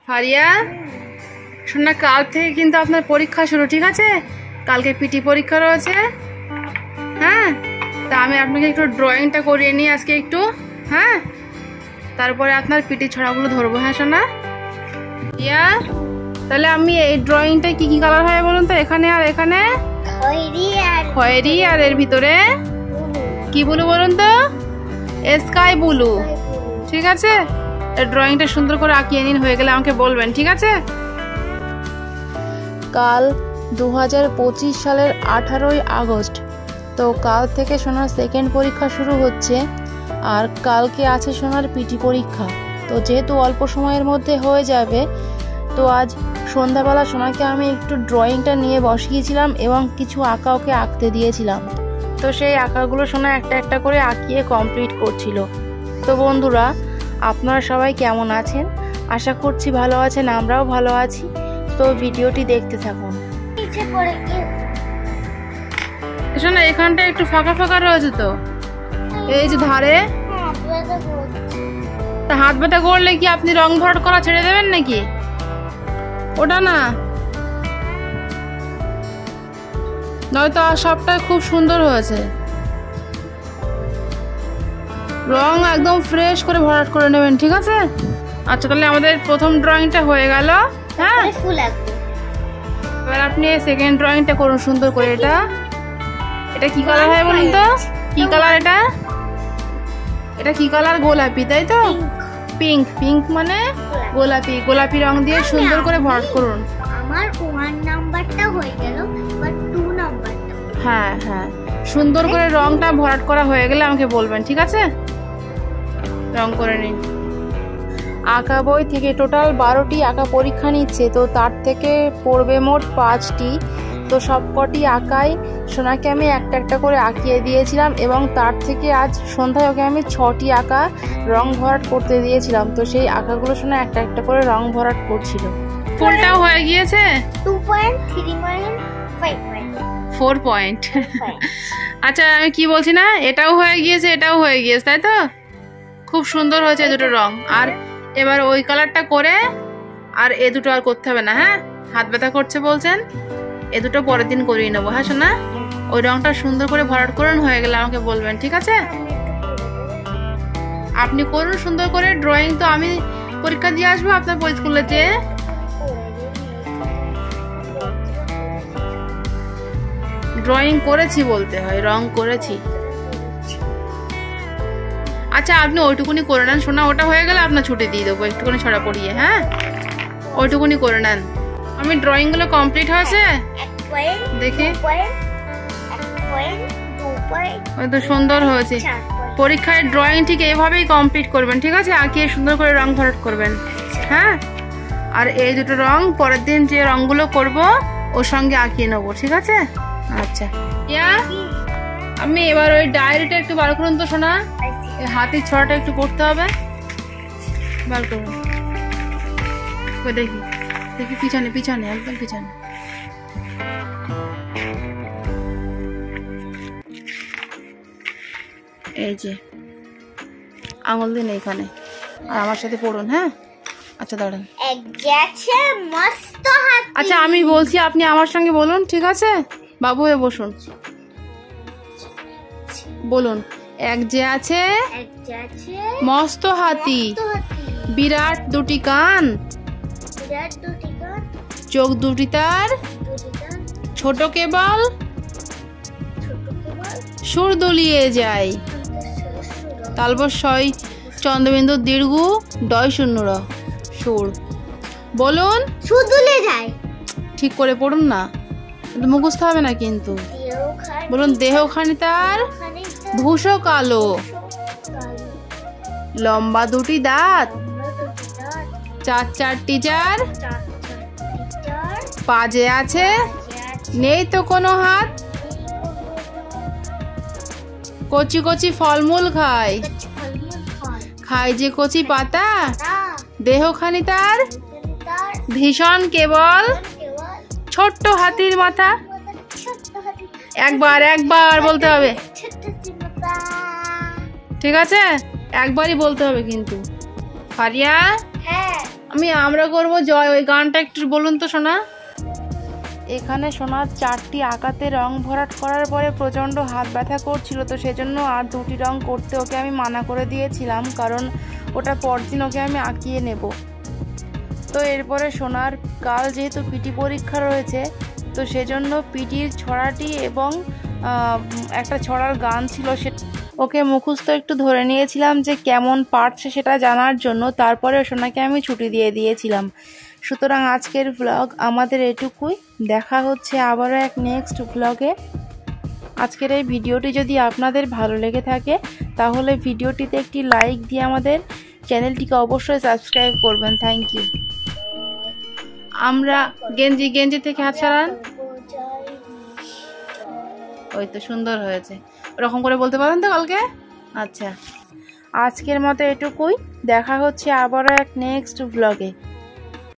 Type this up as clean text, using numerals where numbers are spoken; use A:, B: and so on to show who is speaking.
A: ফারিয়া শোনা, কাল থেকে কিন্তু আপনার পরীক্ষা শুরু, ঠিক আছে? কালকে পিটি পরীক্ষা রয়েছে। হ্যাঁ, তা আমি আপনাকে একটু ড্রয়িংটা করিয়ে নিই আজকে একটু। হ্যাঁ, তারপরে আপনার পিটি ছড়াগুলো ধরবো। হ্যাঁ সোনা, ইয়া তাহলে আমি এই ড্রয়িংটা কি কি কালার হয় বলুন তো? এখানে আর এখানে খয়েরি, আর এর ভিতরে কি ব্লু বলুন তো? Sky blue. ঠিক আছে, ড্রয়িংটা সুন্দর করে আঁকিয়ে নিন, হয়ে গেলে আমাকে বলবেন, ঠিক আছে? কাল 2025 সালের 18ই আগস্ট, তো কাল থেকে সোনার সেকেন্ড পরীক্ষা শুরু হচ্ছে, আর কালকে আছে সোনার পিটি পরীক্ষা। তো যেহেতু অল্প সময়ের মধ্যে হয়ে যাবে, তো আজ সন্ধ্যাবেলা সোনাকে আমি একটু ড্রয়িংটা নিয়ে বসিয়েছিলাম এবং কিছু আঁকা ওকে আঁকতে দিয়েছিলাম। তো সেই আঁকাগুলো সোনা একটা একটা করে আঁকিয়ে কমপ্লিট করছিল। তো বন্ধুরা, আপনারা সবাই কেমন আছেন? আশা করছি ভালো আছেন, আমরাও ভালো আছি। তো ভিডিওটি দেখতে থাকুন। শোনা, এখানটা একটু ফাঁকা ফাঁকা রয়েছে, তো এই যে ধারে। তা হাত ব্যথা করলে কি আপনি রং ভরাট করা ছেড়ে দেবেন নাকি? ওটা না, নয়তো সবটাই খুব সুন্দর হয়েছে। রং একদম ফ্রেশ করে ভরাট করে নেবেন, ঠিক আছে? আচ্ছা, তাহলে আমাদের প্রথম ড্রয়িংটা হয়ে গেল। হ্যাঁ, এবার আপনি সেকেন্ড ড্রয়িংটা করুন সুন্দর করে। এটা কি কালার হয় বলুন তো? কি কালার এটা? এটা কি কালার? গোলাপি, তাই তো? পিঙ্ক। পিঙ্ক মানে গোলাপি। গোলাপি রং দিয়ে সুন্দর করে ভরাট করুন।
B: আমার 1 নাম্বারটা হয়ে গেল, এবার 2 নাম্বারটা।
A: হ্যাঁ হ্যাঁ, সুন্দর করে রংটা ভরাট করা হয়ে গেলে আমাকে বলবেন, ঠিক আছে? রং করে নিন। আঁকা বই থেকে টোটাল 12টি আঁকা পরীক্ষা নিচ্ছে, তো তার থেকে পড়বে মোট 5টি। তো সবকটি আঁকাই সোনাকে আমি একটা একটা করে আঁকিয়ে দিয়েছিলাম, এবং তার থেকে আজ সন্ধ্যায় ওকে আমি 6টি আঁকা রং ভরাট করতে দিয়েছিলাম। তো সেই আঁকাগুলো সোনা একটা একটা করে রং ভরাট করছিল। ফুলটাও হয়ে গিয়েছে। 4 পয়েন্ট। আচ্ছা, আমি কি বলছি না, এটাও হয়ে গিয়েছে, এটাও হয়ে গিয়েছে, তাই তো? খুব সুন্দর হয়েছে দুটো রং। আর এবার ওই কালারটা করে, আর এ দুটো আর করতে হবে না। হ্যাঁ, হাত ব্যথা করছে বলছেন, এ দুটো পরের দিন করিয়ে নেবো। হ্যাঁ শোনা, ওই রংটা সুন্দর করে ভরাট করুন, হয়ে গেলে আমাকে বলবেন, ঠিক আছে? আপনি করুন সুন্দর করে ড্রয়িং। তো আমি পরীক্ষা দিয়ে আসবো আপনার স্কুলে যেয়ে। ড্রয়িং করেছি বলতে হয়, রং করেছি। আচ্ছা, আপনি ওইটুকুনি করে নেন শোনা, ওটা হয়ে গেলে আপনার ছুটি দিয়ে দেবো একটুখানি ছড়া পড়িয়ে। হ্যাঁ, ওইটুকুনি করে নেন। আমি ড্রয়িং গুলো কমপ্লিট হয়েছে দেখি। ওই তো সুন্দর হয়েছে। পরীক্ষায় ড্রয়িং ঠিক এইভাবেই কমপ্লিট করবেন, ঠিক আছে? আঁকিয়ে সুন্দর করে রং ভরাট করবেন। হ্যাঁ, আর এই দুটো রং পরের দিন যে রংগুলো করব ওর সঙ্গে আঁকিয়ে নেবো, ঠিক আছে? আচ্ছা, ইয়া আমি এবার ওই ডায়েরিটা একটু বার করুন তো শোনা। হাতের ছড়াটা একটু করতে হবে, বার করুন। দেখি দেখি, পিছনে পিছনে, একদম পিছনে। এই যে আঙুল দিন এখানে, আর আমার সাথে পড়ুন। হ্যাঁ, আচ্ছা দাঁড়ান। আচ্ছা, আমি বলছি, আপনি আমার সঙ্গে বলুন, ঠিক আছে? বাবু হয়ে বসুন, বলুন। এক যে আছে মস্ত হাতি, বিরাট দুটি কান, চোখ দুটি তার ছোট কেবল সুর দুলিয়ে যায়, তালবস্যই চন্দ্রবিন্দু দীর্ঘ ডয় শূন্য র সুর। বলুন।
B: সুর দুলিয়ে যায়।
A: ঠিক করে পড়ুন না, মুখস্থ হবে না কিন্তু। বলুন। দেহখানি তার ভূষো কালো, লম্বা দুটি দাঁত, চার চারটি চার, পাজে আছে নেই তো কোনো হাত, কচি কচি ফলমূল খায়, খায় যে কচি পাতা, দেহখানি তার ভীষণ কেবল, ছোট্ট হাতির মাথা। একবার একবার বলতে হবে, ঠিক আছে? একবারই বলতে হবে কিন্তু। ফারিয়া, আমরা করব জয়, ওই গানটা একটু বলুন তো সোনা। এখানে সোনার 4টি আঁকাতে রং ভরাট করার পরে প্রচণ্ড হাত ব্যথা করছিল, তো সেজন্য আর 2টি রং করতে ওকে আমি মানা করে দিয়েছিলাম, কারণ ওটা পরদিন ওকে আমি আঁকিয়ে নেব। তো এরপরে সোনার কাল যেহেতু পিটি পরীক্ষা রয়েছে, তো সেজন্য পিটির ছড়াটি এবং একটা ছড়ার গান ছিল, সে ওকে মুখস্থ একটু ধরে নিয়েছিলাম যে কেমন পারছে সেটা জানার জন্য। তারপরে সোনাকে আমি ছুটি দিয়ে দিয়েছিলাম। সুতরাং আজকের ব্লগ আমাদের এটুকুই। দেখা হচ্ছে আবারও এক নেক্সট ব্লগে। আজকের এই ভিডিওটি যদি আপনাদের ভালো লেগে থাকে তাহলে ভিডিওটিতে একটি লাইক দিয়ে আমাদের চ্যানেলটিকে অবশ্যই সাবস্ক্রাইব করবেন। Thank you. আমরা গেঞ্জি থেকে হাত ছাড়ান। ওই তো সুন্দর হয়েছে, ওরকম করে বলতে পারেন তো কালকে। আচ্ছা, আজকের মতো এটুকুই। দেখা হচ্ছে আবারও এক নেক্সট ব্লগে।